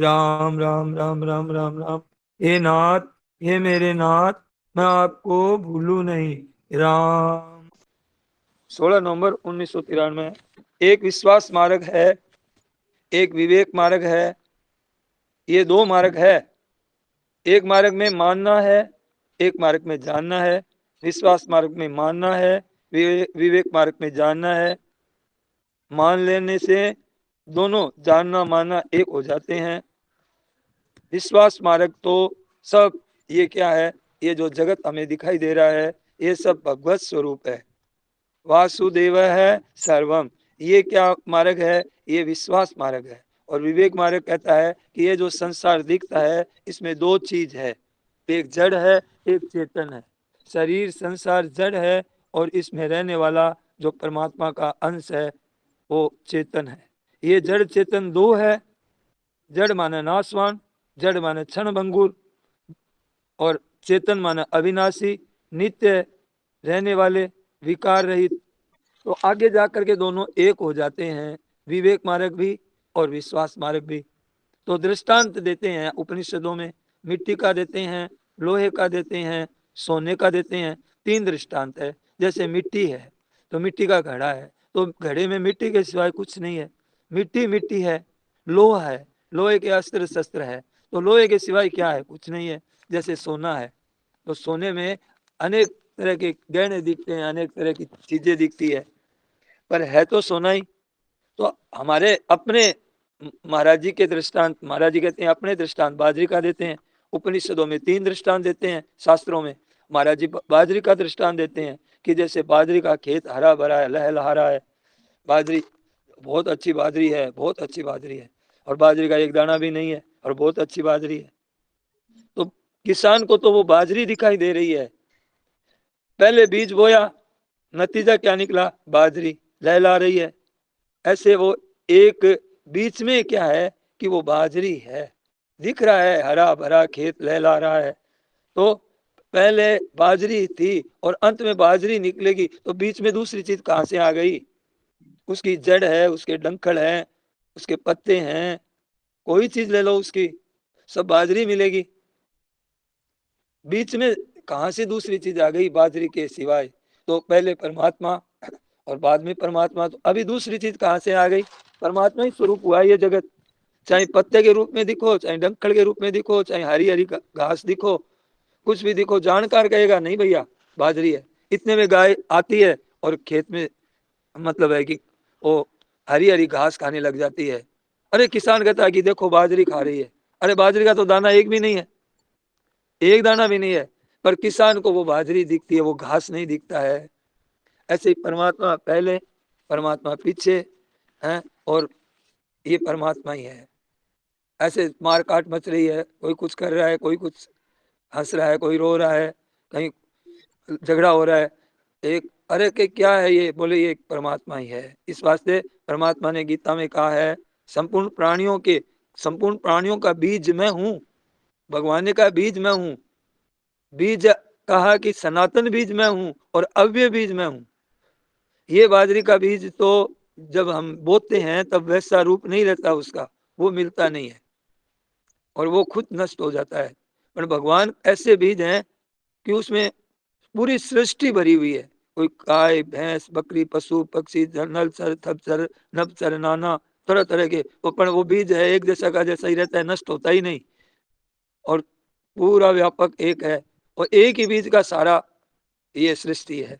राम राम राम राम राम राम। हे नाथ, हे मेरे नाथ, मैं आपको भूलू नहीं। राम। 16 नवंबर 1993। एक विश्वास मार्ग है, एक विवेक मार्ग है। ये दो मार्ग है। एक मार्ग में मानना है, एक मार्ग में जानना है। विश्वास मार्ग में मानना है, विवेक मार्ग में जानना है। मान लेने से दोनों जानना मानना एक हो जाते हैं। विश्वास मार्ग तो सब ये क्या है, ये जो जगत हमें दिखाई दे रहा है ये सब भगवत स्वरूप है। वासुदेव है सर्वम, ये क्या मार्ग है, ये विश्वास मार्ग है। और विवेक मार्ग कहता है कि ये जो संसार दिखता है इसमें दो चीज है, एक जड़ है, एक चेतन है। शरीर संसार जड़ है और इसमें रहने वाला जो परमात्मा का अंश है वो चेतन है। ये जड़ चेतन दो है। जड़ माने नाशवान, जड़ माने क्षण भंगुर, और चेतन माने अविनाशी, नित्य रहने वाले, विकार रहित। तो आगे जाकर के दोनों एक हो जाते हैं, विवेक मार्ग भी और विश्वास मार्ग भी। तो दृष्टांत देते हैं उपनिषदों में, मिट्टी का देते हैं, लोहे का देते हैं, सोने का देते हैं। तीन दृष्टांत है। जैसे मिट्टी है तो मिट्टी का घड़ा है, तो घड़े में मिट्टी के सिवाय कुछ नहीं है, मिट्टी मिट्टी है। लोहा है, लोहे के अस्त्र शस्त्र है, तो लोहे के सिवाय क्या है, कुछ नहीं है। जैसे सोना है तो सोने में अनेक तरह के गहने दिखते हैं, अनेक तरह की चीजें दिखती है, पर है तो सोना ही। तो हमारे अपने महाराज जी के दृष्टांत, महाराज जी कहते हैं अपने दृष्टांत बाजरी का देते हैं। उपनिषदों में तीन दृष्टांत देते हैं, शास्त्रों में महाराज जी बाजरी का दृष्टांत देते हैं कि जैसे बाजरी का खेत हरा भरा है, लहलहा रहा है। बाजरी बहुत अच्छी बाजरी है, बहुत अच्छी बाजरी है, और बाजरी का एक दाना भी नहीं है और बहुत अच्छी बाजरी है। तो किसान को तो वो बाजरी दिखाई दे रही है। पहले बीज बोया, नतीजा क्या निकला, बाजरी लहला रही है। ऐसे वो एक बीच में क्या है कि वो बाजरी है, दिख रहा है हरा भरा खेत लहला रहा है। तो पहले बाजरी थी और अंत में बाजरी निकलेगी, तो बीच में दूसरी चीज कहां से आ गई? उसकी जड़ है, उसके डंखल है, उसके पत्ते हैं, कोई चीज ले लो उसकी, सब बाजरी मिलेगी। बीच में कहां से दूसरी चीज आ गई बाजरी के सिवाय? तो पहले परमात्मा और बाद में परमात्मा, तो अभी दूसरी चीज कहां से आ गई? परमात्मा ही स्वरूप हुआ ये जगत। चाहे पत्ते के रूप में दिखो, चाहे डंखल के रूप में दिखो, चाहे हरी हरी घास दिखो, कुछ भी दिखो, जानकार कहेगा नहीं भैया बाजरी है। इतने में गाय आती है और खेत में मतलब है कि वो हरी हरी घास खाने लग जाती है। अरे किसान कहता है कि देखो बाजरी खा रही है। अरे बाजरी का तो दाना एक भी नहीं है, एक दाना भी नहीं है, पर किसान को वो बाजरी दिखती है, वो घास नहीं दिखता है। ऐसे ही परमात्मा पहले, परमात्मा पीछे है, और ये परमात्मा ही है। ऐसे मार काट मच रही है, कोई कुछ कर रहा है, कोई कुछ हंस रहा है, कोई रो रहा है, कहीं झगड़ा हो रहा है। एक अरे के क्या है ये, बोले ये परमात्मा ही है। इस वास्ते परमात्मा ने गीता में कहा है, संपूर्ण प्राणियों का बीज मैं हूँ। भगवान ने कहा बीज मैं हूँ। बीज कहा कि सनातन बीज मैं हूँ और अव्यय बीज मैं हूँ। ये बाजरी का बीज तो जब हम बोते हैं तब वैसा रूप नहीं रहता उसका, वो मिलता नहीं है और वो खुद नष्ट हो जाता है। पर भगवान ऐसे बीज हैं कि उसमें पूरी सृष्टि भरी हुई है। कोई गाय भैंस बकरी पशु पक्षी नल सर थपसर नभसर नाना तरह तरह के, पर वो बीज है एक जैसा का जैसा ही रहता है, नष्ट होता ही नहीं, और पूरा व्यापक एक है। और एक ही बीज का सारा ये सृष्टि है,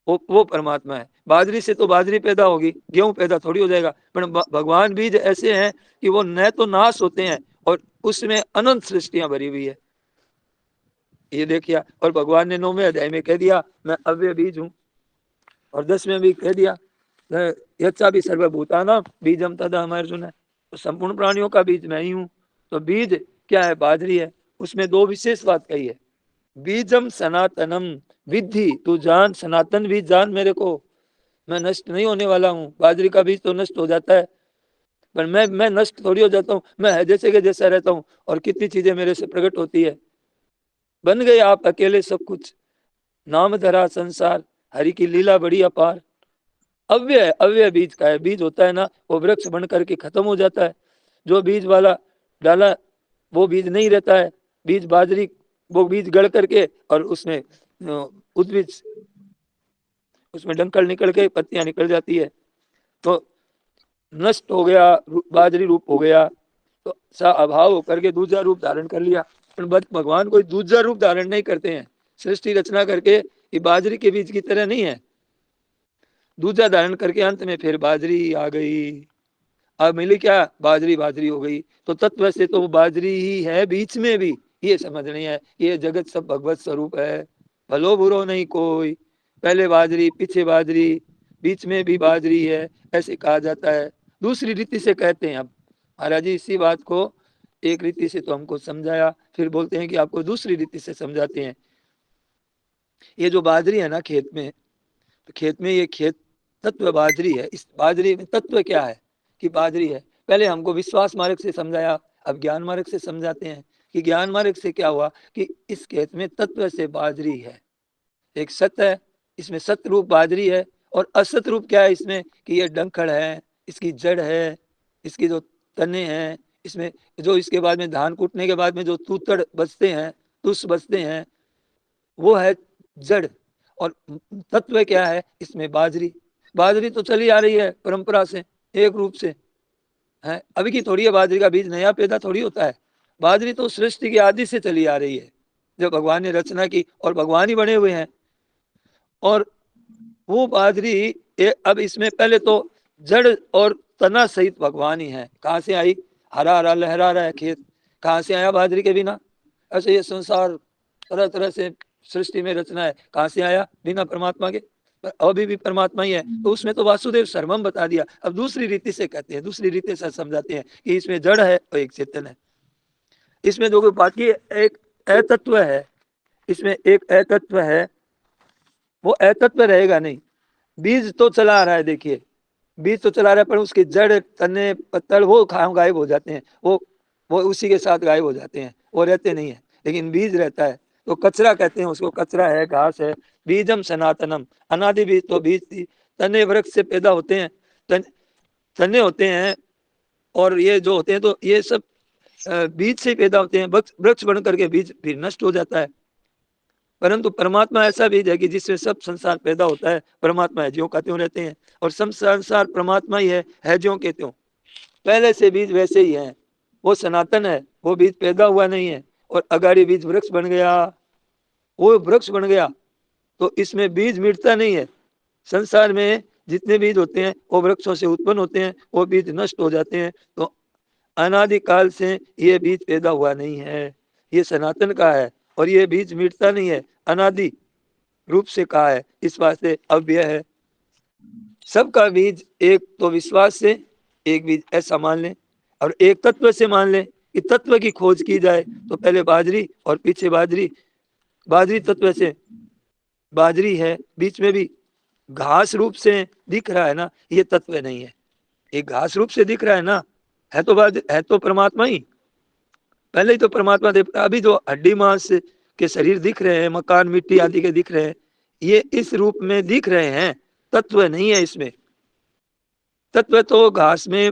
वो परमात्मा है। बाजरी से तो बाजरी पैदा होगी, गेहूं पैदा थोड़ी हो जाएगा, पर भगवान बीज ऐसे हैं कि वो न तो नाश होते हैं और उसमें अनंत सृष्टियां भरी हुई है। ये देखिए, और भगवान ने 9वें अध्याय में कह दिया मैं अव्यय बीज हूँ, और 10वें भी कह दिया यच्चा भी सर्वभूतानां बीजम तदहम अर्जुन है। तो संपूर्ण प्राणियों का बीज मैं ही हूँ। तो बीज क्या है? बाजरी है। उसमें दो विशेष बात कही है, बीजम सनातनम विद्धि, तू जान सनातन बीज जान मेरे को, मैं नष्ट नहीं होने वाला हूँ। बाजरी का बीज तो नष्ट हो जाता है, पर मैं नष्ट थोड़ी हो जाता हूँ, मैं है जैसे के जैसा रहता हूँ, और कितनी चीजें मेरे से प्रकट होती है। बन गए आप अकेले सब कुछ, नाम धरा संसार, हरि की लीला बड़ी अपार। अव्यय, अव्यय बीज का है। बीज होता है ना, वो वृक्ष बन करके खत्म हो जाता है। जो बीज वाला डाला, वो बीज नहीं रहता है, बीज बाजरी, वो बीज गड़ करके और उसमें उद्भिज, उसमें डंकल निकल के पत्तियां निकल जाती है, तो नष्ट हो गया, बाजरी रूप हो गया, तो सा अभाव होकर के दूसरा रूप धारण कर लिया। भगवान कोई दूसरा रूप धारण नहीं करते हैं, सृष्टि रचना करके ये बाजरी के बीज की तरह नहीं है, दूसरा धारण करके अंत में फिर बाजरी आ गई। अब मिली क्या, बाजरी बाजरी हो गई। तो तत्व से तो बाजरी ही है बीच में भी, ये समझ नहीं है, ये जगत सब भगवत स्वरूप है, भलो बुरो नहीं कोई, पहले बाजरी पीछे बाजरी बीच में भी बाजरी है, ऐसे कहा जाता है। दूसरी रीति से कहते हैं। अब महाराज जी इसी बात को एक रीति से तो हमको समझाया, फिर बोलते हैं कि आपको दूसरी रीति से समझाते हैं। ये जो बाजरी है ना खेत में, तो खेत में ये खेत तत्व बाजरी है। इस बाजरी में तत्व क्या है कि बाजरी है। पहले हमको विश्वास मार्ग से समझाया, अब ज्ञान मार्ग से समझाते हैं कि ज्ञान मार्ग से क्या हुआ कि इस खेत में तत्व से बाजरी है, एक सत्य है, इसमें सत्य रूप बाजरी है, और असत रूप क्या है इसमें कि ये डंखड़ है, इसकी जड़ है, इसकी जो तने हैं, इसमें जो इसके बाद में धान कूटने के बाद में जो तूतड़ बचते हैं, तुस बचते हैं, वो है जड़। और तत्व क्या है इसमें, बाजरी। बाजरी तो चली आ रही है परंपरा से, एक रूप से है, अभी की थोड़ी है, बाजरी का बीज नया पैदा थोड़ी होता है, बाजरी तो सृष्टि की आदि से चली आ रही है, जब भगवान ने रचना की, और भगवान ही बने हुए हैं। और वो बाजरी अब इसमें पहले तो जड़ और तना सहित भगवान ही है। कहाँ से आई, हरा हरा लहरा रहा है खेत, कहाँ से आया बाजरी के बिना। ऐसे ये संसार तरह तरह से सृष्टि में रचना है, कहाँ से आया बिना परमात्मा के, अभी भी परमात्मा ही है। तो उसमें तो वासुदेव सर्वम बता दिया। अब दूसरी रीति से कहते हैं, दूसरी रीति से समझाते हैं कि इसमें जड़ है और एक चेतन है। इसमें जो बाकी एक अतत्व है, इसमें एक अतत्व है, वो अतत्व रहेगा नहीं। बीज तो चला आ रहा है, देखिए बीज तो चला रहा है, पर उसके जड़ तने पत्तल वो गायब हो जाते हैं, वो उसी के साथ गायब हो जाते हैं, वो रहते नहीं है, लेकिन बीज रहता है। तो कचरा कहते हैं उसको, कचरा है, घास है। बीजम सनातनम, अनादि बीज, तो बीज तने वृक्ष से पैदा होते हैं, तने होते हैं, और ये जो होते हैं तो ये सब बीज से पैदा होते हैं, वृक्ष बन करके बीज फिर नष्ट हो जाता है। परंतु परमात्मा ऐसा बीज है कि जिसमें सब संसार पैदा होता है, परमात्मा है ज्यों का त्यों रहते हैं, और सब संसार परमात्मा ही है ज्यों के त्यों, पहले से बीज वैसे ही है, वो सनातन है, वो बीज पैदा हुआ नहीं है। और अगाड़ी बीज वृक्ष बन गया, वो वृक्ष बन गया, तो इसमें बीज मिटता नहीं है। संसार में जितने बीज होते हैं वो वृक्षों से उत्पन्न होते हैं, वो बीज नष्ट हो जाते हैं। तो अनादिकाल से ये बीज पैदा हुआ नहीं है, ये सनातन का है, और ये बीज मिटता नहीं है, अनादि रूप से कहा है, इस वास्ते अव्यय है। सबका बीज एक तो विश्वास से, एक बीज ऐसा मान लें, और एक तत्व से मान लें कि तत्व की खोज की जाए तो पहले बाजरी और पीछे बाजरी। बाजरी तत्व से बाजरी है, बीच में भी घास रूप से दिख रहा है ना, ये तत्व नहीं है। एक घास रूप से दिख रहा है ना, है तो है तो परमात्मा ही, पहले ही तो परमात्मा देवता। अभी जो हड्डी मांस के शरीर दिख रहे हैं, मकान मिट्टी आदि के दिख रहे हैं, ये इस रूप में दिख रहे हैं, तत्व नहीं है इसमें। तत्व तो घास में,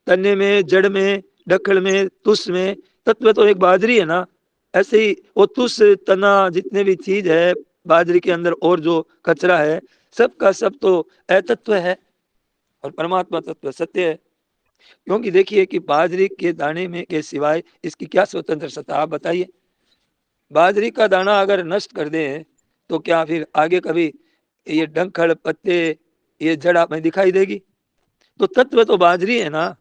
तने में, जड़ में, डखड़ में, तुस में, तत्व तो एक बाजरी है ना। ऐसे ही वो तुस तना जितने भी चीज है बाजरी के अंदर, और जो कचरा है, सब का सब तो अतत्व है, और परमात्मा तत्व सत्य है। क्योंकि देखिए कि बाजरी के दाने में के सिवाय इसकी क्या स्वतंत्र सत्ता, आप बताइए। बाजरी का दाना अगर नष्ट कर दें तो क्या फिर आगे कभी ये डंखल पत्ते, ये जड़ में दिखाई देगी। तो तत्व तो बाजरी है ना,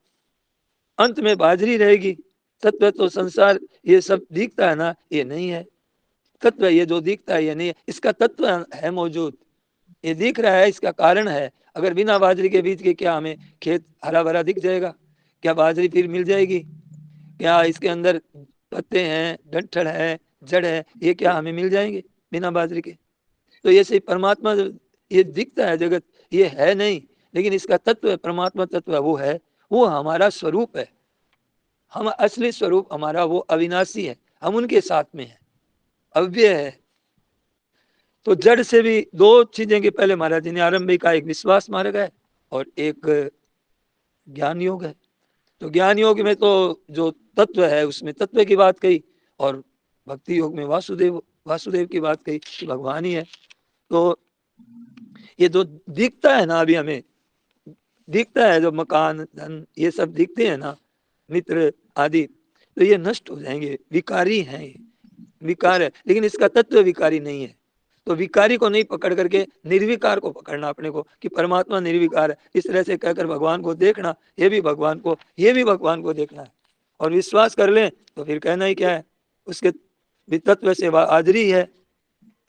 अंत में बाजरी रहेगी। तत्व तो संसार ये सब दिखता है ना, ये नहीं है। तत्व ये जो दिखता है ये नहीं है, इसका तत्व है मौजूद, ये दिख रहा है, इसका कारण है। अगर बिना बाजरी के बीज के क्या हमें खेत हरा भरा दिख जाएगा, क्या बाजरी फिर मिल जाएगी, क्या इसके अंदर पत्ते हैं, डंठल है, जड़ है, ये क्या हमें मिल जाएंगे बिना बाजरी के। तो ये सही परमात्मा ये दिखता है जगत, ये है नहीं, लेकिन इसका तत्व है, परमात्मा तत्व है, वो है, वो हमारा स्वरूप है। हम असली स्वरूप हमारा वो अविनाशी है, हम उनके साथ में है, अव्यय है। तो जड़ से भी दो चीजें के पहले महाराज जी ने आरंभ का, एक विश्वास मार्ग है और एक ज्ञान योग है। तो ज्ञान योग में तो जो तत्व है उसमें तत्व की बात कही, और भक्ति योग में वासुदेव वासुदेव की बात कही कि भगवान ही है। तो ये जो दिखता है ना, अभी हमें दिखता है, जो मकान धन ये सब दिखते हैं ना, मित्र आदि, तो ये नष्ट हो जाएंगे, विकारी हैं ये, विकार है, लेकिन इसका तत्व विकारी नहीं है। तो विकारी को नहीं पकड़ करके निर्विकार को पकड़ना अपने को, कि परमात्मा निर्विकार है, इस तरह से कहकर भगवान को देखना, ये भी भगवान को, ये भी भगवान को देखना है। और विश्वास कर ले तो फिर कहना ही क्या है, उसके भी तत्व से हाजिरी है,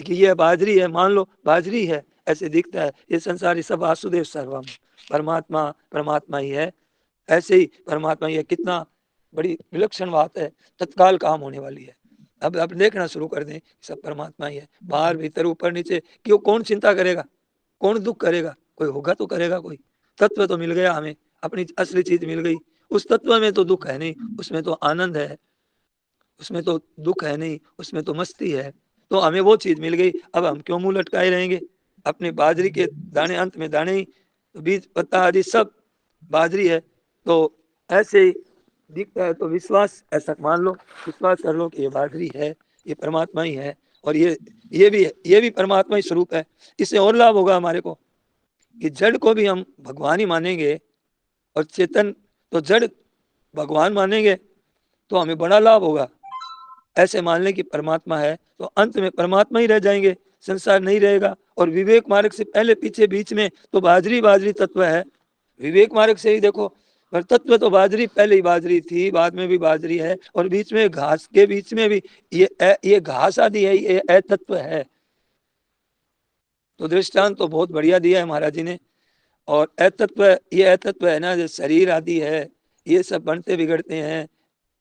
कि ये बाजरी है, मान लो बाजरी है, ऐसे दिखता है। ये संसार ये सब वासुदेव सर्वम, परमात्मा परमात्मा ही है, ऐसे ही परमात्मा ही है। कितना बड़ी विलक्षण बात है, तत्काल काम होने वाली है। अब देखना शुरू कर दें, सब परमात्मा ही है, बाहर भीतर ऊपर नीचे, क्यों, कौन चिंता करेगा, कौन दुख करेगा, कोई होगा तो करेगा कोई। तत्व तो मिल गया हमें, अपनी असली चीज मिल गई, उस तत्व में तो दुख है नहीं, उसमें तो आनंद है, उसमें तो दुख है नहीं, उसमें तो मस्ती है। तो हमें वो चीज मिल गई, अब हम क्यों मुंह लटकाए रहेंगे। अपने बाजरी के दाने, अंत में दाने ही, तो बीज पत्ता आदि सब बाजरी है। तो ऐसे ही दिखता है, तो विश्वास ऐसा मान लो, विश्वास कर लो कि ये बाजरी है, ये परमात्मा ही है, और ये भी परमात्मा ही स्वरूप है। इससे और लाभ होगा हमारे को, कि जड़ को भी हम भगवान ही मानेंगे, और चेतन तो जड़ भगवान मानेंगे, तो हमें बड़ा लाभ होगा। ऐसे मान लें कि परमात्मा है, तो अंत में परमात्मा ही रह जाएंगे, संसार नहीं रहेगा। और विवेक मार्ग से पहले पीछे बीच में तो बाजरी बाजरी तत्व है, विवेक मार्ग से ही देखो, पर तत्व तो बाजरी, पहले ही बाजरी थी, बाद में भी बाजरी है, और बीच में घास के बीच में भी ये घास आदि है, ये अतत्व है। तो दृष्टांत तो बहुत बढ़िया दिया है महाराज जी ने। और अतत्व, ये अतत्व है ना, जो शरीर आदि है, ये सब बनते बिगड़ते हैं,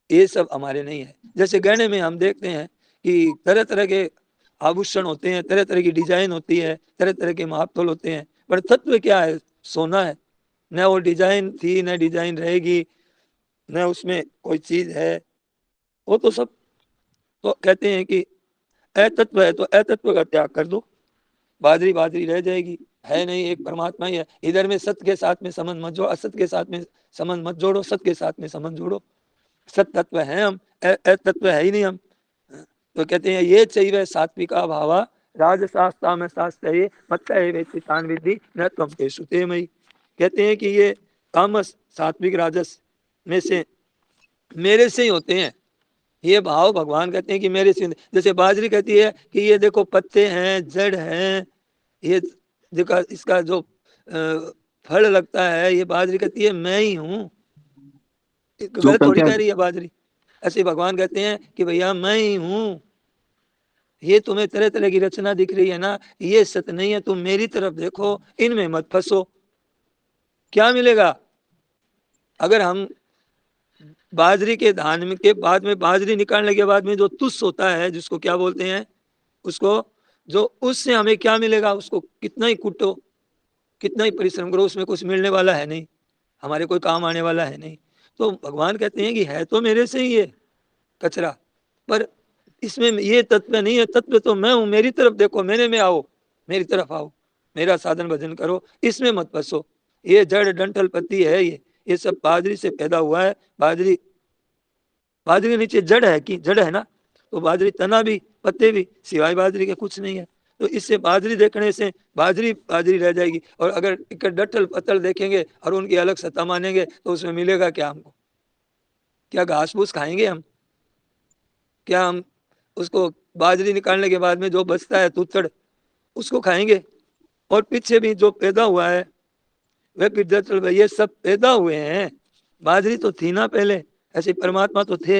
ये सब हमारे नहीं है। जैसे गहने में हम देखते हैं कि तरह तरह के आभूषण होते हैं, तरह तरह की डिजाइन होती है, तरह तरह के मापतोल होते हैं, पर तत्व क्या है, सोना है। न वो डिजाइन थी, न डिजाइन रहेगी, न उसमें कोई चीज है, वो तो सब, तो कहते हैं कि अतत्व है, तो अतत्व का त्याग कर दो, बाजरी बाजरी रह जाएगी, है नहीं, एक परमात्मा ही है। इधर में सत्य के साथ में संबंध मत जोड़ो, असत के साथ में संबंध मत जोड़ो, सत्य के साथ में संबंध जोड़ो। सत तत्व है हम, तत्व है ही नहीं हम। तो कहते हैं ये चाहिए सात्विका भावा, राजशास्ता में शास्त्र मत वेचितान विधि न तम पे सुते मई। कहते हैं कि ये तामस सात्विक राजस में से मेरे से ही होते हैं, ये भाव भगवान कहते हैं कि मेरे से। जैसे बाजरी कहती है कि ये देखो पत्ते हैं, जड़ हैं, ये देखो इसका जो फल लगता है, ये बाजरी कहती है मैं ही हूँ, जो गलत थोड़ी कहते कह हैं, रही है बाजरी। ऐसे भगवान कहते हैं कि भैया मैं ही हूँ, ये तुम्हें तरह तरह की रचना दिख रही है ना, ये सत्य नहीं है, तुम मेरी तरफ देखो, इनमें मत फंसो। क्या मिलेगा, अगर हम बाजरी के धान में के बाद में, बाजरी निकालने के बाद में जो तुस होता है, जिसको क्या बोलते हैं उसको, जो उससे हमें क्या मिलेगा, उसको कितना ही कुटो, कितना ही परिश्रम करो, उसमें कुछ मिलने वाला है नहीं, हमारे कोई काम आने वाला है नहीं। तो भगवान कहते हैं कि है तो मेरे से ही ये कचरा, पर इसमें ये तत्व नहीं है, तत्व तो मैं हूं, मेरी तरफ देखो, मेरे में आओ, मेरी तरफ आओ, मेरा साधन भजन करो, इसमें मत फंसो। ये जड़ डंठल पत्ती है, ये सब बाजरी से पैदा हुआ है। बाजरी, बाजरी के नीचे जड़ है, कि जड़ है ना, तो बाजरी तना भी पत्ते भी सिवाय बाजरी के कुछ नहीं है। तो इससे बाजरी देखने से बाजरी बाजरी रह जाएगी, और अगर एक डटल पत्तल देखेंगे और उनकी अलग सत्ता मानेंगे, तो उसमें मिलेगा क्या हमको, क्या घास फूस खाएंगे हम, क्या हम उसको बाजरी निकालने के बाद में जो बचता है तुतड़, उसको खाएंगे। और पीछे भी जो पैदा हुआ है वह फिर डटल, ये सब पैदा हुए हैं, बाजरी तो थी ना पहले, ऐसे परमात्मा तो थे।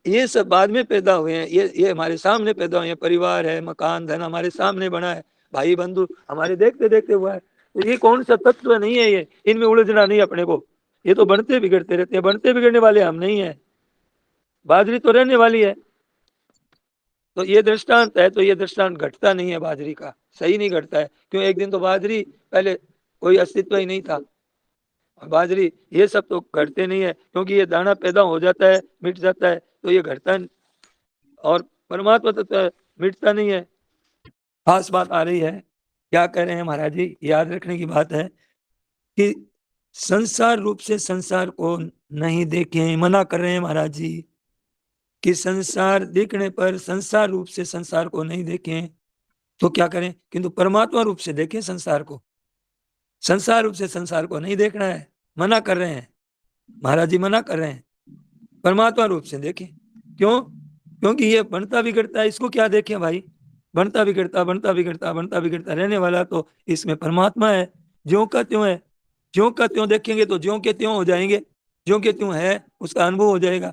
ये सब बाद में पैदा हुए हैं, ये हमारे सामने पैदा हुए हैं, परिवार है, मकान धन हमारे सामने बना है, भाई बंधु हमारे देखते देखते हुआ है। तो ये कौन सा तत्व नहीं है, ये इनमें उलझना नहीं अपने को, ये तो बनते बिगड़ते रहते हैं, बनते बिगड़ने वाले हम नहीं है, बाजरी तो रहने वाली है। तो ये दृष्टांत है, तो ये दृष्टांत घटता नहीं है बाजरी का, सही नहीं घटता है, क्यों, एक दिन तो बाजरी पहले कोई अस्तित्व ही नहीं था, और बाजरी ये सब तो घटते नहीं है, क्योंकि ये दाना पैदा हो जाता है, मिट जाता है, तो ये घटता, और परमात्मा तो मिटता नहीं है। खास बात आ रही है, क्या कह रहे हैं महाराज जी, याद रखने की बात है कि संसार रूप से संसार को नहीं देखें, मना कर रहे हैं महाराज जी कि संसार देखने पर संसार रूप से संसार को नहीं देखें। तो क्या करें? किंतु परमात्मा रूप से देखें संसार को, संसार रूप से संसार को नहीं देखना है, मना कर रहे हैं महाराज जी, मना कर रहे हैं। परमात्मा रूप से देखें। क्यों? क्योंकि ये बनता बिगड़ता है, इसको क्या देखें भाई? बनता बिगड़ता बनता बिगड़ता बनता बिगड़ता रहने वाला तो इसमें परमात्मा है, ज्यों का त्यों है। ज्यों का त्यों देखेंगे तो ज्यों के त्यों हो जाएंगे, ज्यों के त्यों है उसका अनुभव हो जाएगा।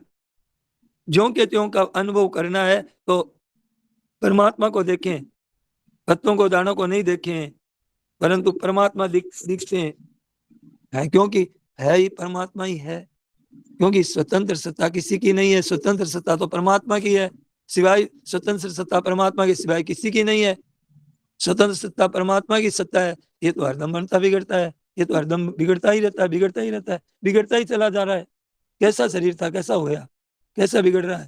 ज्यों के त्यों का अनुभव करना है तो परमात्मा को देखें, पत्तों को दानों को नहीं देखें, परंतु परमात्मा दिखते हैं, क्योंकि है ही परमात्मा ही है। क्योंकि स्वतंत्र सत्ता किसी की नहीं है, स्वतंत्र सत्ता तो परमात्मा की है, सिवाय स्वतंत्र सत्ता परमात्मा के सिवाय किसी की नहीं है। स्वतंत्र सत्ता परमात्मा की सत्ता है। ये तो हरदम बनता बिगड़ता है, ये तो हरदम बिगड़ता ही रहता है, बिगड़ता ही रहता है, बिगड़ता ही चला जा रहा है। कैसा शरीर था, कैसा हो गया, कैसा बिगड़ रहा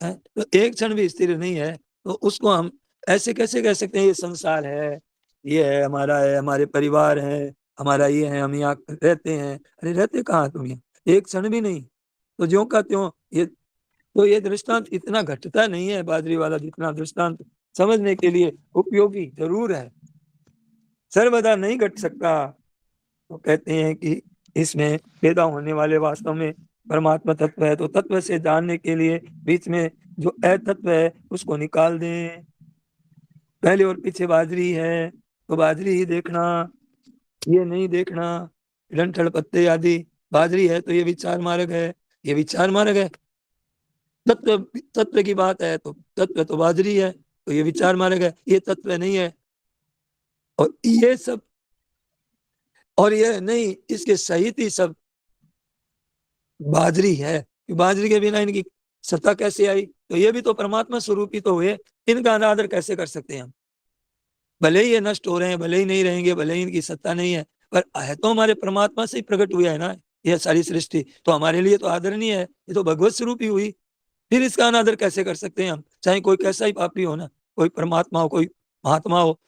है? तो एक क्षण भी स्थिर नहीं है, तो उसको हम ऐसे कैसे कह सकते हैं ये संसार है, ये है हमारा, है हमारे परिवार है, हमारा ये है, हम यहाँ रहते हैं। अरे रहते कहाँ तुम यहाँ? एक क्षण भी नहीं। तो ज्यों का त्यों ये, तो ये दृष्टांत इतना घटता नहीं है बाजरी वाला, जितना दृष्टांत समझने के लिए उपयोगी जरूर है, सर्वदा नहीं घट सकता। तो कहते हैं कि इसमें पैदा होने वाले वास्तव में परमात्मा तत्व है, तो तत्व से जानने के लिए बीच में जो अतत्व है उसको निकाल दें। पहले और पीछे बाजरी है तो बाजरी ही देखना, ये नहीं देखना डंठल पत्ते आदि। बाजरी है तो ये विचार मार्ग है, ये विचार मार्ग है। तत्व, तत्व की बात है तो तत्व तो बाजरी है, तो ये विचार मार्ग है, ये तत्व नहीं है। और ये सब, और ये नहीं, इसके सहित ही सब बाजरी है। बाजरी के बिना इनकी सत्ता कैसे आई? तो ये भी तो परमात्मा स्वरूप ही तो हुए, इनका अनादर कैसे कर सकते हैं हम? भले ही ये नष्ट हो रहे हैं, भले ही नहीं रहेंगे, भले ही इनकी सत्ता नहीं है, पर है तो हमारे परमात्मा से ही प्रकट हुआ है ना यह सारी सृष्टि, तो हमारे लिए तो आदरणीय है, ये तो भगवत स्वरूप ही हुई। फिर इसका अनादर कैसे कर सकते हैं हम? चाहे कोई कैसा ही पापी हो ना, कोई परमात्मा हो, कोई महात्मा हो,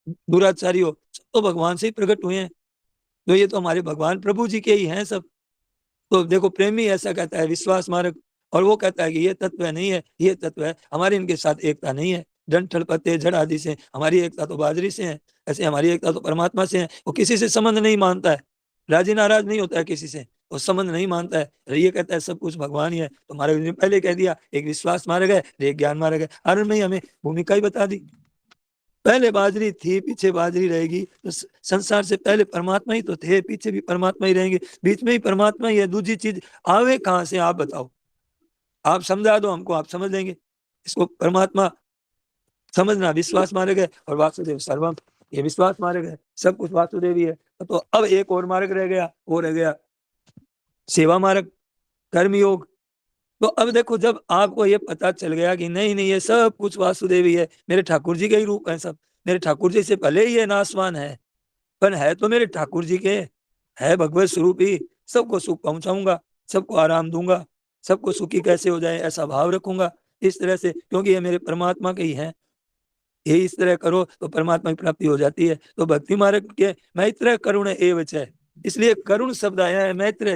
दुराचारी हो, सब तो भगवान से ही प्रकट हुए हैं। तो ये तो हमारे भगवान प्रभु जी के ही हैं सब। तो देखो प्रेमी ऐसा कहता है विश्वास मार्ग, और वो कहता है कि ये तत्व नहीं है, ये तत्व है, हमारी इनके साथ एकता नहीं है। डंठल पत्ते जड़ आदि से हमारी एकता तो बाजरी से है, ऐसे हमारी एकता तो परमात्मा से है। वो किसी से संबंध नहीं मानता है, राजी नाराज नहीं होता है किसी से, वो संबंध नहीं मानता है, ये कहता है सब कुछ भगवान ही है। तो हमारे ने पहले कह दिया एक विश्वास मार्ग है, एक ज्ञान मार्ग है। आनंद में ही हमें भूमिका ही बता दी, पहले बाजरी थी पीछे बाजरी रहेगी। तो संसार से पहले परमात्मा ही तो थे, पीछे भी परमात्मा ही रहेंगे, बीच में ही परमात्मा ही है। दूसरी चीज आवे कहां से आप बताओ? आप समझा दो हमको, आप समझ लेंगे इसको। परमात्मा समझना विश्वास मार्ग है, और वासुदेव सर्वम ये विश्वास मार्ग है, सब कुछ वासुदेव ही है। तो अब एक और मार्ग रह गया, वो रह गया सेवा मार्ग, कर्म योग। तो अब देखो जब आपको ये पता चल गया कि नहीं नहीं ये सब कुछ वासुदेव ही है, मेरे ठाकुर जी के ही रूप है सब, मेरे ठाकुर जी से भले ही ये नासवान है, पर है तो मेरे ठाकुर जी के, है भगवत स्वरूप ही। सबको सुख पहुंचाऊंगा, सबको आराम दूंगा, सबको सुखी कैसे हो जाए ऐसा भाव रखूंगा इस तरह से, क्योंकि ये मेरे परमात्मा के ही है। ये इस तरह करो तो परमात्मा की प्राप्ति हो जाती है। तो भक्ति मार्ग के मैत्र करुण एवच है, इसलिए करुण शब्द आया है मैत्र,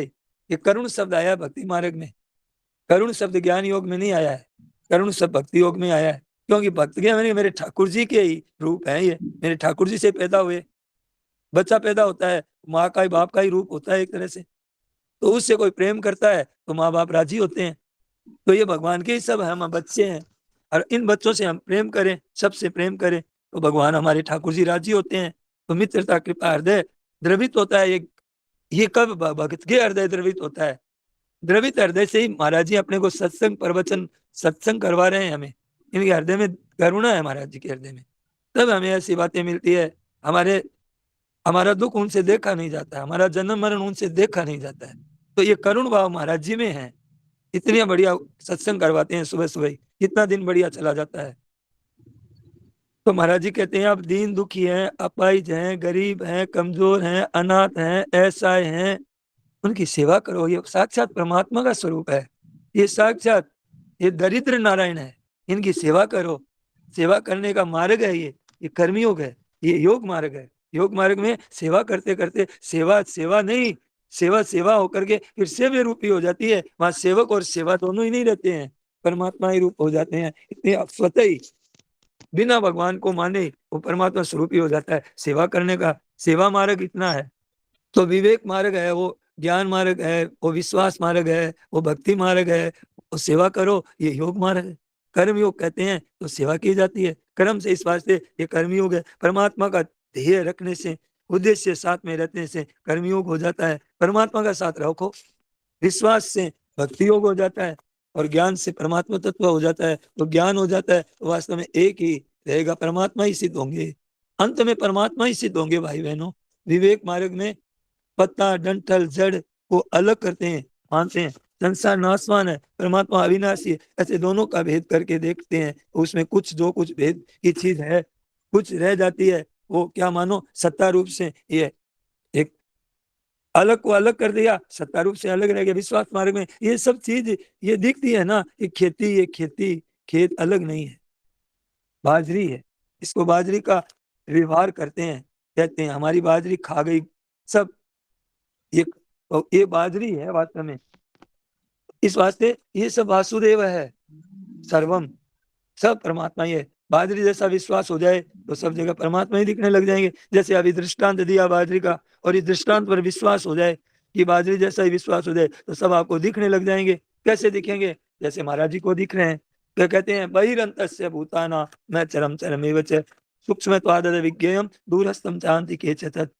ये करुण शब्द आया है भक्ति मार्ग में। करुण शब्द ज्ञान योग में नहीं आया है, करुण शब्द भक्ति योग में आया है। क्योंकि भक्त के मेरे ठाकुर जी के ही रूप है, ये मेरे ठाकुर जी से पैदा हुए। बच्चा पैदा होता है, माँ का ही बाप का ही रूप होता है एक तरह से, तो उससे कोई प्रेम करता है तो माँ बाप राजी होते हैं। तो ये भगवान के ही सब हम बच्चे हैं, और इन बच्चों से हम प्रेम करें, सबसे प्रेम करें, तो भगवान हमारे ठाकुर जी राजी होते हैं। तो मित्रता कृपा हृदय द्रवित होता है। ये कब भक्त के हृदय द्रवित होता है? द्रवित हृदय से ही महाराज जी अपने को सत्संग प्रवचन सत्संग करवा रहे हैं हमें। इनके हृदय में करुणा है, महाराज जी के हृदय में, तब हमें ऐसी बातें मिलती है। हमारे हमारा दुख उनसे देखा नहीं जाता, हमारा जन्म मरण उनसे देखा नहीं जाता है। तो ये करुण भाव महाराज जी में है, इतनी बढ़िया सत्संग करवाते हैं सुबह सुबह ही, इतना दिन बढ़िया चला जाता है। तो महाराज जी कहते हैं आप दीन दुखी हैं, अपाहिज हैं, गरीब हैं, कमजोर हैं, अनाथ हैं, असहाय हैं, उनकी सेवा करो। ये साक्षात परमात्मा का स्वरूप है, ये साक्षात ये दरिद्र नारायण है, इनकी सेवा करो। सेवा करने का मार्ग है ये कर्मयोग है, ये योग मार्ग है। योग मार्ग में सेवा करते करते, सेवा सेवा नहीं, सेवा सेवा होकर के फिर सेव्य रूपी हो जाती है। वहां सेवक और सेवा दोनों ही नहीं रहते हैं, परमात्मा ही रूप हो जाते हैं। इतने स्वतः ही बिना भगवान को माने वो परमात्मा स्वरूप ही हो जाता है। सेवा करने का सेवा मार्ग इतना है। तो विवेक मार्ग है, वो ज्ञान मार्ग है, वो विश्वास मार्ग है, वो भक्ति मार्ग है, वो सेवा करो ये योग मार्ग है। कर्म योग कहते हैं तो सेवा की जाती है कर्म से, इस वास्ते ये कर्म योग है। परमात्मा का ध्येय रखने से, उद्देश्य साथ में रहने से कर्म योग हो जाता है। परमात्मा का साथ रखो, विश्वास से भक्ति योग हो जाता है, और ज्ञान से परमात्मा तत्व हो जाता है। तो ज्ञान हो जाता है तो वास्तव में एक ही रहेगा, परमात्मा ही सिद्ध होंगे, अंत में परमात्मा ही सिद्ध होंगे भाई बहनों। विवेक मार्ग में पत्ता डंठल जड़ को अलग करते हैं, मानते हैं संसार नाशवान है, परमात्मा अविनाशी है, ऐसे दोनों का भेद करके देखते हैं। उसमें कुछ जो कुछ भेद की चीज है, कुछ रह जाती है, वो क्या मानो सत्ता रूप से ये एक अलग को अलग कर दिया, सत्ता रूप से अलग रह गया। विश्वास मार्ग में ये सब चीज ये दिखती है ना, ये खेती खेत अलग नहीं है, बाजरी है। इसको बाजरी का व्यवहार करते हैं, कहते हैं हमारी बाजरी खा गई सब, ये तो ये बाजरी है वास्तव में। इस वास्ते ये सब वासुदेव है, सर्वम सब परमात्मा ही है। बाजरी जैसा विश्वास हो जाए तो सब जगह परमात्मा ही दिखने लग जाएंगे। जैसे अभी दृष्टांत दिया बाजरी का, और इस दृष्टांत पर विश्वास हो जाए कि बाजरी जैसा ही विश्वास हो जाए तो सब आपको दिखने लग जाएंगे। कैसे दिखेंगे? जैसे महाराज जी को दिख रहे हैं, क्या कहते हैं, बहिरंतस्य भूताना मैं चरम चरमेव च सूक्ष्म विज्ञेयम दूरस्थम चांति के चतत।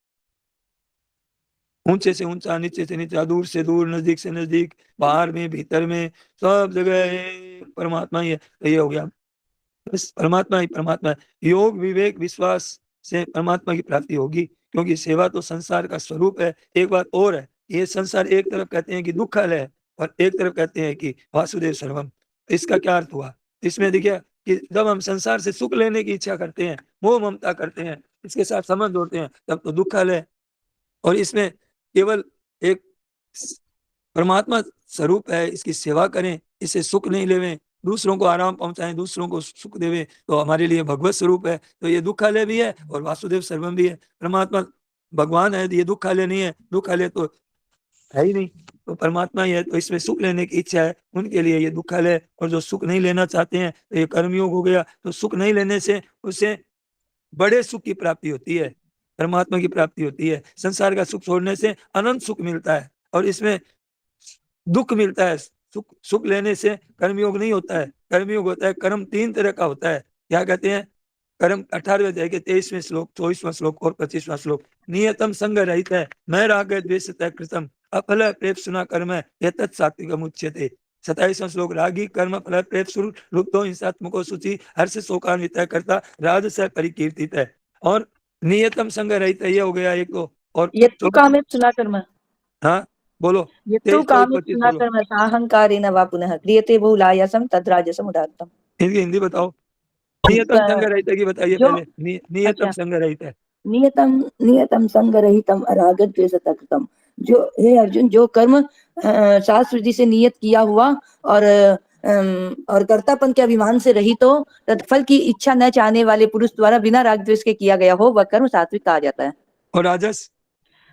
ऊंचे से ऊंचा, नीचे से नीचा, दूर से दूर, नजदीक से नजदीक, बाहर में भीतर में, सब जगह परमात्मा ही है। तो ये हो गया, बस परमात्मा ही परमात्मा है। योग विवेक विश्वास से परमात्मा की प्राप्ति होगी, क्योंकि सेवा तो संसार का स्वरूप है। एक बात और है, ये संसार एक तरफ कहते हैं कि दुखल है, और एक तरफ कहते हैं कि वासुदेव सर्वम। इसका क्या अर्थ हुआ? इसमें देखिए कि जब हम संसार से सुख लेने की इच्छा करते हैं, मोह ममता करते हैं, इसके साथ संबंध जोड़ते हैं, तब तो दुखल है। और इसमें केवल एक परमात्मा स्वरूप है, इसकी सेवा करें, इसे सुख नहीं लेवें, दूसरों को आराम पहुंचाएं, दूसरों को सुख देवे, तो हमारे लिए भगवत स्वरूप है। तो ये दुखालय भी है और वासुदेव सर्वम भी है। परमात्मा भगवान है, ये दुखालय नहीं है, दुखालय तो है ही नहीं, तो परमात्मा ही है। तो इसमें सुख लेने की इच्छा है उनके लिए ये दुखालय, और जो सुख नहीं लेना चाहते हैं तो ये कर्मयोग हो गया। तो सुख नहीं लेने से उसे बड़े सुख की प्राप्ति होती है, परमात्मा की प्राप्ति होती है। संसार का सुख छोड़ने से अनंत सुख मिलता है, और इसमें दुख मिलता है। सुख सुख लेने से कर्मयोग नहीं होता है, कर्मयोग होता है। कर्म तीन तरह का होता है, क्या कहते हैं? कर्म 18वें अध्याय के 23वें श्लोक, 24वां श्लोक और 25वां श्लोक। नियतम संग रहित है, मैं राग द्वेष कृतम अफल प्रेप सुना कर्म ये तत्सात्विकम उच्यते। 27वां श्लोक, रागी कर्म फल प्रेप सुर लुप्तो हिंसात्मको सूचि हर्ष शोकान्वित करता राज से परिकीर्तित है। और नियतम संग रहित है, ये हो गया एक। तो और यत्तु 24, कामे सुना कर्म, हाँ बोलो, यत्तु 23 24 कामे 25 सुना बोलो। कर्म साहंकारेण वा पुनः क्रियते बहुलायासं तद्राजसम् उदात्तम्। इनकी हिंदी बताओ। नियतम संग रहित की बताइए जो पहले, नियतम अच्छा, संग रहित है। नियतम नियतम संगरहितम अराग द्वेष तकृतम। जो हे अर्जुन, जो कर्म शास्त्र विधि से नियत किया हुआ और कर्तापन के अभिमान से रहित हो, तत्फल की इच्छा न चाहने वाले पुरुष द्वारा बिना राग द्वेष के किया गया हो, वह कर्म सात्विक कहा जाता है। और राजस?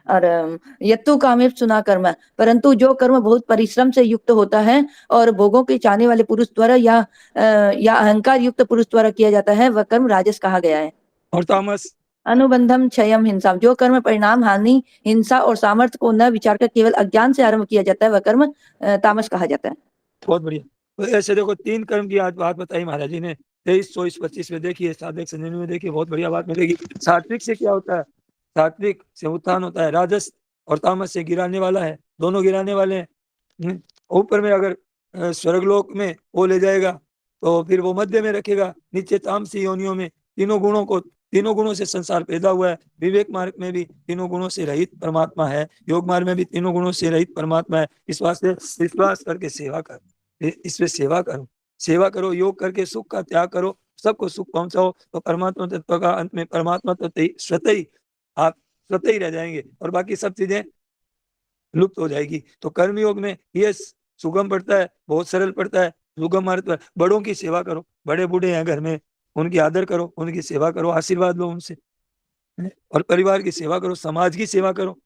और यत्तु कामे सुना कर्म, परंतु जो कर्म बहुत परिश्रम से युक्त होता है और भोगों के चाहने वाले पुरुष द्वारा या अहंकार युक्त पुरुष द्वारा किया जाता है, वह कर्म राजस कहा गया है। और तामस? अनुबंधम क्षयम हिंसा, जो कर्म परिणाम हानि हिंसा और सामर्थ्य को न विचार कर केवल अज्ञान से आरंभ किया जाता है, वह कर्म तामस कहा जाता है। बहुत बढ़िया। तो ऐसे देखो, तीन कर्म की आज बात बताई महाराज जी ने, 23 24 25 में देखिए, साधक संजय में देखिए, बहुत बढ़िया बात मिलेगी। सात्विक से क्या होता है? सात्विक से उत्थान होता है, राजस और तामस से गिराने वाला है, दोनों गिराने वाले हैं। ऊपर में अगर स्वर्गलोक में वो ले जाएगा तो फिर वो मध्य में रखेगा, नीचे तामसी योनियों में। तीनों गुणों से संसार पैदा हुआ है। विवेक मार्ग में भी तीनों गुणों से रहित परमात्मा है, योग मार्ग में भी तीनों गुणों से रहित परमात्मा है। इस वास्ते विश्वास करके सेवा कर, इसमें सेवा करो, सेवा करो, योग करके सुख का त्याग करो, सबको सुख पहुंचाओ, तो परमात्मा तत्व का अंत में परमात्मा तत्व स्वतः ही, आप स्वतः ही रह जाएंगे, और बाकी सब चीजें लुप्त हो जाएगी। तो कर्म योग में ये सुगम पड़ता है, बहुत सरल पड़ता है, सुगम मार्ग पर। बड़ों की सेवा करो, बड़े बूढ़े हैं घर में, उनकी आदर करो, उनकी सेवा करो, आशीर्वाद लो उनसे, और परिवार की सेवा करो, समाज की सेवा करो।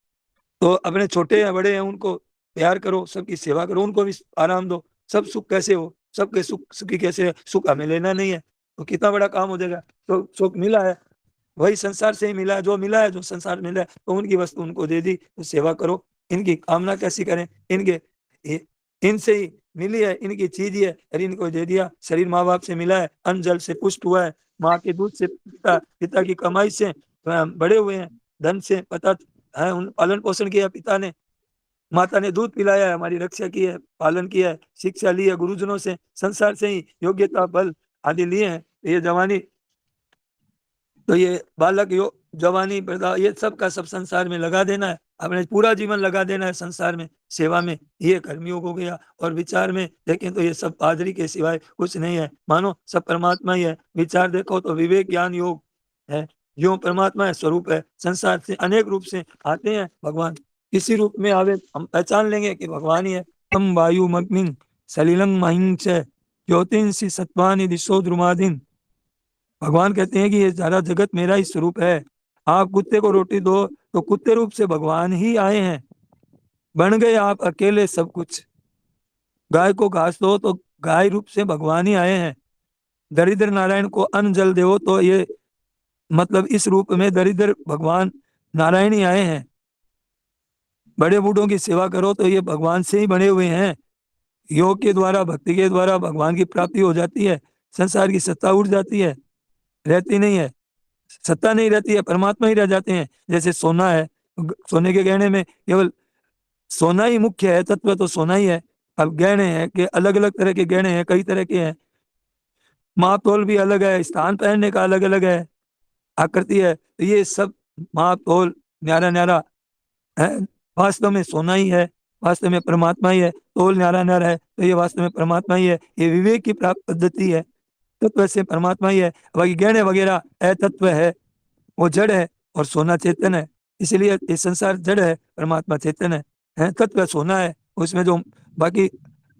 तो अपने छोटे या बड़े हैं उनको प्यार करो, सबकी सेवा करो, उनको भी आराम दो। सब सुख कैसे हो, सबके सुख सुखी कैसे है, सुख हमें लेना नहीं है, तो कितना बड़ा काम हो जाएगा। तो सुख मिला है वही संसार से ही मिला है, जो मिला है जो संसार मिला है, तो उनकी वस्तु उनको दे दी, तो सेवा करो। इनकी कामना कैसी करें, इनके इनसे ही मिली है, इनकी चीज ही है, अरे इनको दे दिया। शरीर माँ बाप से मिला है, अन्न जल से पुष्ट हुआ है, माँ के दूध से, पिता की कमाई से बड़े हुए हैं, धन से पता है उन पालन पोषण किया पिता ने, माता ने दूध पिलाया है, हमारी रक्षा की है, पालन किया है, शिक्षा ली है गुरुजनों से, संसार से ही योग्यता बल आदि लिए हैं। ये जवानी, तो ये बालक यो जवानी वृद्धा ये सब का सब संसार में लगा देना है, अपने पूरा जीवन लगा देना है संसार में, सेवा में, ये कर्मयोग हो गया। और विचार में देखें तो ये सब पादरी के सिवाय कुछ नहीं है, मानो सब परमात्मा ही है। विचार देखो तो विवेक ज्ञान योग है, यो परमात्मा है, स्वरूप है, संसार से अनेक रूप से आते हैं भगवान, किसी रूप में आवे हम पहचान लेंगे कि भगवान ही है। तम वायु मग्निं सलिलं महिं च ज्योतिंसि सत्वानि दिशो द्रुमादीन। भगवान कहते हैं कि ये सारा जगत मेरा ही स्वरूप है। आप कुत्ते को रोटी दो तो कुत्ते रूप से भगवान ही आए हैं, बन गए आप अकेले सब कुछ। गाय को घास दो तो गाय रूप से भगवान ही आए हैं। दरिद्र नारायण को अन्न जल दो तो ये मतलब इस रूप में दरिद्र भगवान नारायण ही आए हैं। बड़े बूढ़ों की सेवा करो तो ये भगवान से ही बने हुए हैं। योग के द्वारा भक्ति के द्वारा भगवान की प्राप्ति हो जाती है, संसार की सत्ता उड़ जाती है, रहती नहीं है, सत्ता नहीं रहती है, परमात्मा ही रह जाते हैं। जैसे सोना है, सोने के गहने में केवल सोना ही मुख्य है, तत्व तो सोना ही है। अब गहने हैं कि अलग अलग तरह के गहने हैं, कई तरह के हैं, माप तोल भी अलग है, स्थान पहनने का अलग अलग है, आकृति है, तो ये सब माप तोल न्यारा न्यारा है, वास्तव में सोना ही है, वास्तव में परमात्मा ही है। तोल न्यारा न्यारा है तो ये वास्तव में परमात्मा ही है, ये विवेक की प्राप्त पद्धति है, तत्व से परमात्मा ही है। बाकी गहने वगैरह अतत्व है, वो जड़ है और सोना चेतन है, इसलिए ये संसार जड़ है, परमात्मा चेतन है तत्व सोना है। उसमें जो बाकी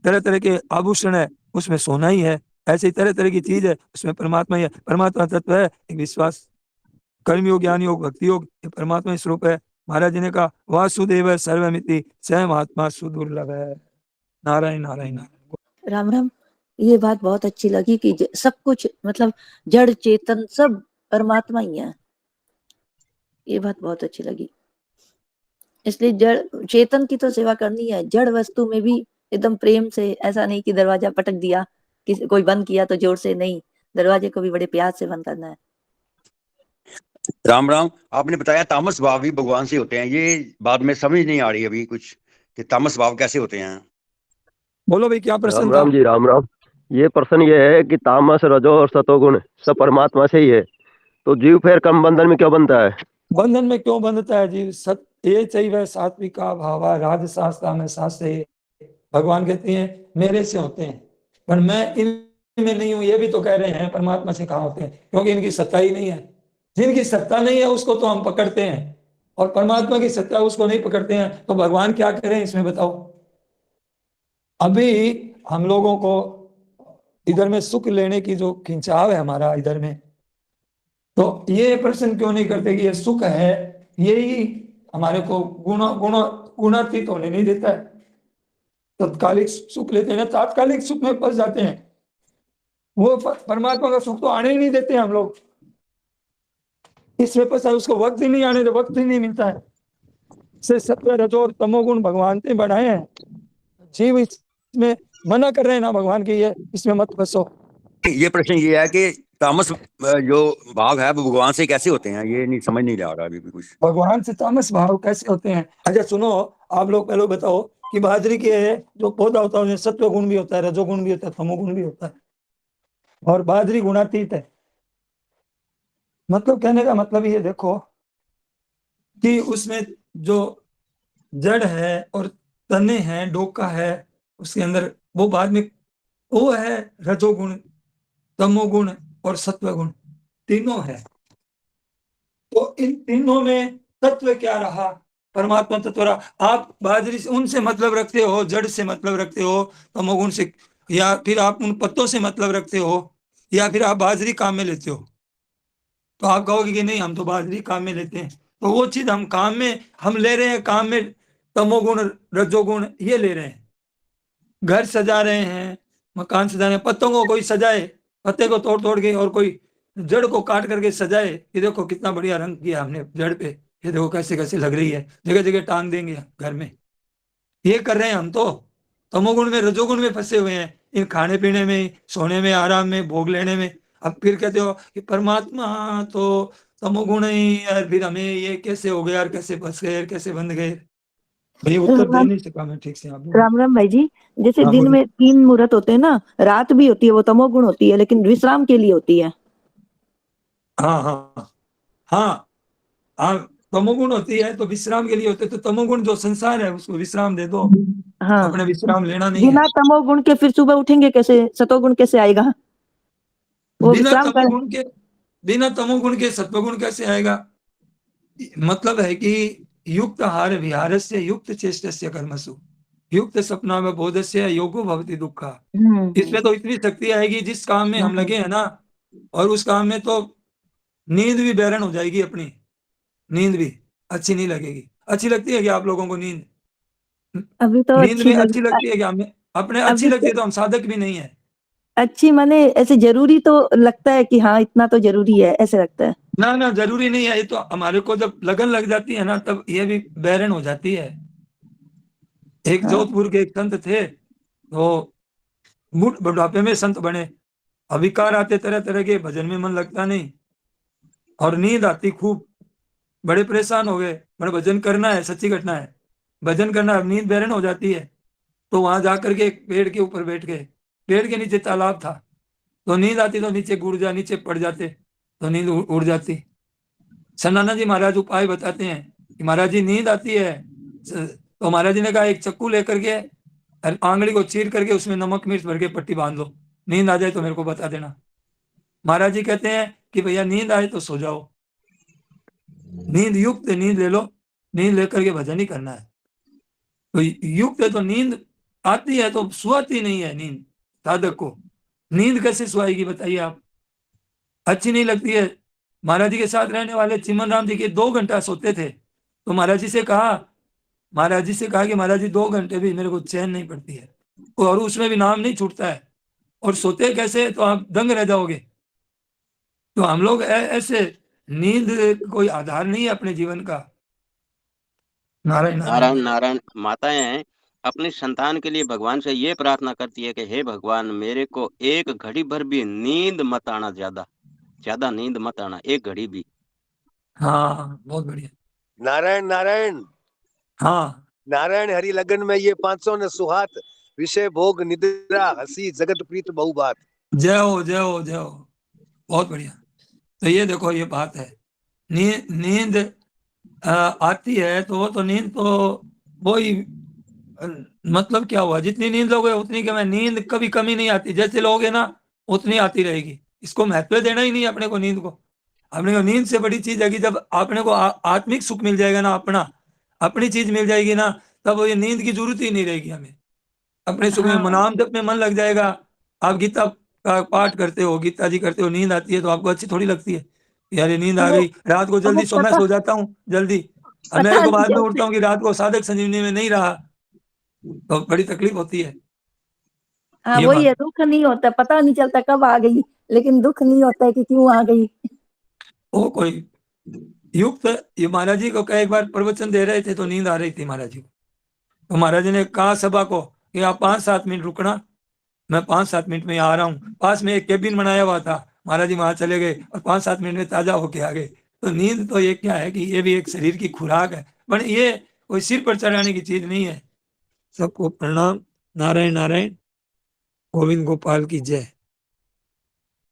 तरह तरह के आभूषण है उसमें सोना ही है, ऐसे ही तरह तरह की चीज है उसमें परमात्मा ही है। परमात्मा तत्व है, एक विश्वास, कर्म योग ज्ञान योग भक्ति योग, ये परमात्मा स्वरूप है। महाराज जी ने कहा वासुदेव सर्वमिति स महात्मा सुदुर्लभ है। नारायण नारायण नारायण। राम राम। ये बात बहुत अच्छी लगी कि सब कुछ मतलब जड़ चेतन सब परमात्मा ही है, ये बात बहुत अच्छी लगी। इसलिए जड़ चेतन की तो सेवा करनी है, जड़ वस्तु में भी एकदम प्रेम से, ऐसा नहीं कि दरवाजा पटक दिया, किसी कोई बंद किया तो जोर से नहीं, दरवाजे को भी बड़े प्यार से बंद करना है। राम राम। आपने बताया तामस भाव भी भगवान से होते हैं, ये बात में समझ नहीं आ रही अभी कुछ कि तामस भाव कैसे होते हैं। बोलो भाई क्या प्रश्न राम था। राम जी, राम राम। ये प्रश्न ये है कि तामस रजो और सतोगुण सब परमात्मा से ही है, तो जीव फिर कर्म बंधन में क्यों बनता है? बंधन में क्यों बंधता है जी, सत ये चाहिए सात्विका भावा राजसास्ता में शास्त्र, भगवान कहते हैं मेरे से होते हैं, पर मैं इनमें नहीं हूं, ये भी तो कह रहे हैं परमात्मा से कहाँ होते हैं, क्योंकि इनकी सत्ता ही नहीं है। जिनकी सत्ता नहीं है उसको तो हम पकड़ते हैं, और परमात्मा की सत्ता उसको नहीं पकड़ते हैं, तो भगवान क्या करें इसमें बताओ। अभी हम लोगों को इधर में सुख लेने की जो खिंचाव है हमारा इधर में, तो ये प्रश्न क्यों नहीं करते कि ये सुख है, यही हमारे को गुणातीत होने नहीं देता है। तत्कालिक सुख लेते हैं ना, तात्कालिक सुख में फंस जाते हैं, वो परमात्मा का सुख तो आने ही नहीं देते हम लोग। इसमें फंसा, उसको वक्त ही नहीं आने दे, वक्त ही नहीं मिलता है। से सत्व रजो और तमोगुण भगवान ने बढ़ाए हैं, जीव इसमें मना कर रहे हैं ना भगवान की, ये इसमें मत फंसो। ये प्रश्न ये है कि तामस जो भाव है वो भगवान से कैसे होते हैं, ये नहीं समझ नहीं आ रहा अभी भी कुछ। भगवान से तामस भाव कैसे होते हैं। अच्छा सुनो, आप लोग पहले बताओ कि बाजरी के जो पौधा होता है उसमें सत्व गुण भी होता है, रजोगुण भी होता है, तमोगुण भी होता है, और बाजरी गुणातीत है। मतलब कहने का मतलब ये देखो कि उसमें जो जड़ है और तने हैं, डोका है उसके अंदर, वो बाद में वो है रजोगुण, तमोगुण और सत्वगुण, तीनों है। तो इन तीनों में तत्व क्या रहा, परमात्मा तत्व रहा। आप बाजरी से उनसे मतलब रखते हो, जड़ से मतलब रखते हो, तमोगुण से, या फिर आप उन पत्तों से मतलब रखते हो, या फिर आप बाजरी काम में लेते हो, तो आप कहोगे कि नहीं हम तो बाजरी काम में लेते हैं, तो वो चीज हम काम में हम ले रहे हैं, काम में तमोगुण रजोगुण ये ले रहे हैं। घर सजा रहे हैं, मकान सजा रहे हैं, पत्तों को कोई सजाए, पत्ते को तोड़ तोड़ के, और कोई जड़ को काट करके सजाए, ये देखो कितना बढ़िया रंग किया हमने जड़ पे, ये देखो कैसे कैसे लग रही है, जगह जगह टांग देंगे घर में। ये कर रहे हैं हम तो तमोगुण में रजोगुण में फंसे हुए हैं, इन खाने पीने में, सोने में, आराम में, भोग लेने में। अब फिर कहते हो कि परमात्मा तो तमोगुण ही यार, फिर हमें ये कैसे हो गया यार, कैसे फंस गए यार, कैसे बंध गए। भाई उत्तर दे नहीं सका मैं ठीक से। आप राम राम भाई जी, जैसे हाँ दिन बोलो। में 3 मुहूर्त होते हैं ना, रात भी होती है, वो तमोगुण होती है, लेकिन विश्राम के लिए होती है। हाँ हाँ हाँ हाँ, तमोगुण होती है तो विश्राम के लिए होते, तो तमोगुण जो संसार है उसको विश्राम दे दो, हाँ, अपने विश्राम लेना नहीं है। बिना तमोगुण के फिर सुबह उठेंगे कैसे? सतोगुण कैसे आएगा? वो बिना विश्राम कर। तमोगुण के, बिना तमोगुण के सत्वगुण कैसे आएगा? मतलब है कि युक्त आहार विहारस्य युक्त चेष्टस्य कर्मसु युक्त सपना में बोधस्य योगो भवति दुखा। इसमें तो इतनी शक्ति आएगी, जिस काम में हम लगे हैं ना, और उस काम में तो नींद भी बैरन हो जाएगी अपनी, नींद भी अच्छी नहीं लगेगी। अच्छी लगती है कि आप लोगों को नींद? अभी तो नींद अच्छी में लग अच्छी लगती है कि हमें अपने अच्छी अभी लगती तो है तो हम साधक भी नहीं है। अच्छी माने ऐसे जरूरी तो लगता है कि हाँ इतना तो जरूरी है, ऐसे लगता है। ना ना, जरूरी नहीं है, ये तो हमारे को जब लगन लग जाती है ना, तब ये भी बैरन हो जाती है। एक हाँ जोधपुर के एक संत थे, तो बुढ़ापे में संत बने, अविकार आते तरह तरह के, भजन में मन लगता नहीं, और नींद आती खूब, बड़े परेशान हो गए, बड़े भजन करना है, सच्ची घटना है, भजन करना है, नींद बैरन हो जाती है। तो वहां जाकर के एक पेड़ के ऊपर बैठ गए, पेड़ के नीचे तालाब था, तो नींद आती तो नीचे नीचे पड़ जाते, तो नींद उड़ जाती। सनाना जी महाराज उपाय बताते हैं कि महाराज जी नींद आती है, तो महाराज जी ने कहा एक चक्कू लेकर के आंगली को चीर करके उसमें नमक मिर्च भर के पट्टी बांध लो, नींद आ जाए तो मेरे को बता देना। महाराज जी कहते हैं कि भैया नींद आए तो सो जाओ, नींद युक्त नींद ले लो, नींद लेकर के भजन ही करना है। तो युक्त है तो नींद आती है, तो सुहाती नहीं है नींद साधक को। नींद कैसे सुहाएगी बताइए आप? अच्छी नहीं लगती है। महाराज जी के साथ रहने वाले चिमन राम जी के 2 घंटा सोते थे, तो महाराज जी से कहा, महाराज जी से कहा कि महाराज जी 2 घंटे भी मेरे को चैन नहीं पड़ती है, और उसमें भी नाम नहीं छूटता है, और सोते कैसे, तो आप दंग रह जाओगे। तो हम लोग ऐसे, नींद कोई आधार नहीं है अपने जीवन का। नारायण नारायण। नारायण नारायण। माताएं अपनी संतान के लिए भगवान से ये प्रार्थना करती है कि हे भगवान, मेरे को एक घड़ी भर भी नींद मत आना, ज्यादा ज्यादा नींद मत आना, एक घड़ी भी। हाँ बहुत बढ़िया। नारायण नारायण हाँ नारायण हरि लगन में ये 500 न सुहात, विषय भोग निद्रा हसी जगत प्रीत बहु बात। जय हो जय हो जय हो, बहुत बढ़िया। तो ये देखो ये बात है, नींद आती है तो वो तो नींद तो वही, मतलब क्या हुआ, जितनी नींद लोगे उतनी कम है, नींद कभी कमी नहीं आती, जैसे लोगे ना उतनी आती रहेगी। इसको महत्व देना ही नहीं अपने को, नींद को। अपने को नींद से बड़ी चीज है कि जब अपने को आत्मिक सुख मिल जाएगा ना, अपनी चीज मिल जाएगी ना, तब ये नींद की जरूरत ही नहीं रहेगी हमें। अपने सुख में हाँ नाम जप में मन लग जाएगा। आप गीता का पाठ करते हो, गीता जी करते हो, नींद आती है तो आपको अच्छी थोड़ी लगती है? यार ये नींद आ वो गई, रात को वो जल्दी सो, मैं पता सो जाता हूँ जल्दी, अब मेरे पता को नहीं बाद में चलता। उठता हूँ कि रात को साधक संजीवनी में नहीं रहा, तो बड़ी तकलीफ होती है। हाँ ये वही बात, है, दुख नहीं होता, पता नहीं चलता कब आ गई, लेकिन दुख नहीं होता है कि क्यों आ गई। वो कोई युक्त, ये महाराज जी को कई बार प्रवचन दे रहे थे तो नींद आ रही थी महाराज जी को, तो महाराज जी ने कहा सभा को कि आप 5-7 मिनट रुकना, मैं 5-7 मिनट में आ रहा हूँ। पास में एक केबिन बनाया हुआ था, महाराज जी वहां चले गए और 5-7 मिनट में ताजा होके आ गए। तो नींद तो ये क्या है कि ये भी एक शरीर की खुराक है, पर ये कोई सिर पर चढ़ाने की चीज नहीं है। सबको प्रणाम। नारायण नारायण। गोविंद गोपाल की जय।